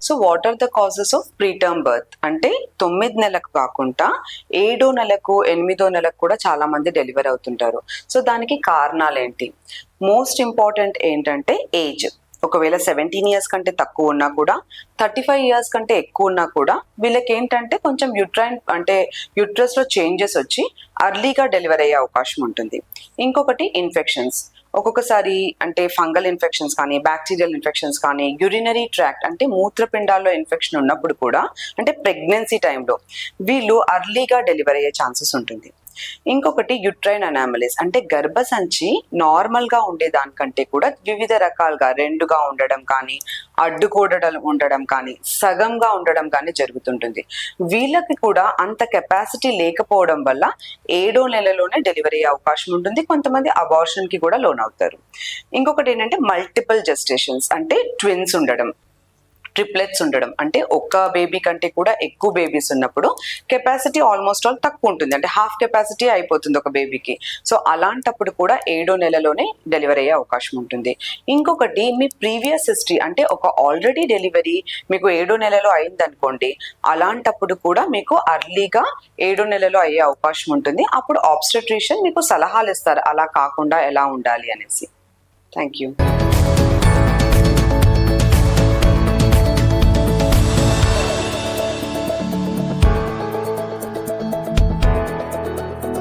So what are the causes of preterm birth అంటే 9 నెలలకు కాకుండా 7వ నెలకు 8వ నెలకు కూడా చాలా మంది డెలివరీ అవుతుంటారు. సో దానికి కారణాలు ఏంటి? మోస్ట్ ఇంపార్టెంట్ ఏంటంటే ఏజ్. ఒకవేళ 17 ఇయర్స్ కంటే తక్కువ ఉన్నా కూడా, 35 ఇయర్స్ కంటే ఎక్కువ ఉన్నా కూడా వీళ్ళకి ఏంటంటే కొంచెం యూట్రైన్ అంటే యూట్రస్ లో చేంజెస్ వచ్చి అర్లీగా డెలివరీ అయ్యే అవకాశం ఉంటుంది. ఇంకొకటి ఇన్ఫెక్షన్స్. ఒక్కొక్కసారి అంటే ఫంగల్ ఇన్ఫెక్షన్స్ కానీ, బ్యాక్టీరియల్ ఇన్ఫెక్షన్స్ కానీ, యూరినరీ ట్రాక్ట్ అంటే మూత్రపిండాల్లో ఇన్ఫెక్షన్ ఉన్నప్పుడు కూడా అంటే ప్రెగ్నెన్సీ టైంలో వీళ్ళు అర్లీగా డెలివరీ అయ్యే ఛాన్సెస్ ఉంటుంది. ఇంకొకటి యుట్రైన్ అనామలీస్ అంటే గర్భసంచి నార్మల్ గా ఉండేదానికంటే కూడా వివిధ రకాలుగా రెండుగా ఉండడం కానీ, అడ్డుకూడడం ఉండడం కానీ, సగంగా ఉండడం కానీ జరుగుతుంటుంది. వీళ్ళకి కూడా అంత కెపాసిటీ లేకపోవడం వల్ల 7వ నెలలోనే డెలివరీ అయ్యే అవకాశం ఉంటుంది. కొంతమంది అబార్షన్ కి కూడా లోన్ అవుతారు. ఇంకొకటి ఏంటంటే మల్టిపుల్ జెస్టేషన్స్ అంటే ట్విన్స్ ఉండడం, ట్రిప్లెట్స్ ఉండడం అంటే ఒక్క బేబీ కంటే కూడా ఎక్కువ బేబీస్ ఉన్నప్పుడు కెపాసిటీ ఆల్మోస్ట్ ఆల్ తక్కువ ఉంటుంది, అంటే హాఫ్ కెపాసిటీ అయిపోతుంది ఒక బేబీకి. సో అలాంటప్పుడు కూడా 7వ నెలలోనే డెలివరీ అయ్యే అవకాశం ఉంటుంది. ఇంకొకటి మీ ప్రీవియస్ హిస్టరీ అంటే ఒక ఆల్రెడీ డెలివరీ మీకు 7వ నెలలో అయిందనుకోండి, అలాంటప్పుడు కూడా మీకు అర్లీగా 7వ నెలలో అయ్యే అవకాశం ఉంటుంది. అప్పుడు ఆబ్స్టెట్రిషియన్ మీకు సలహాలు ఇస్తారు అలా కాకుండా ఎలా ఉండాలి అనేసి. Thank you.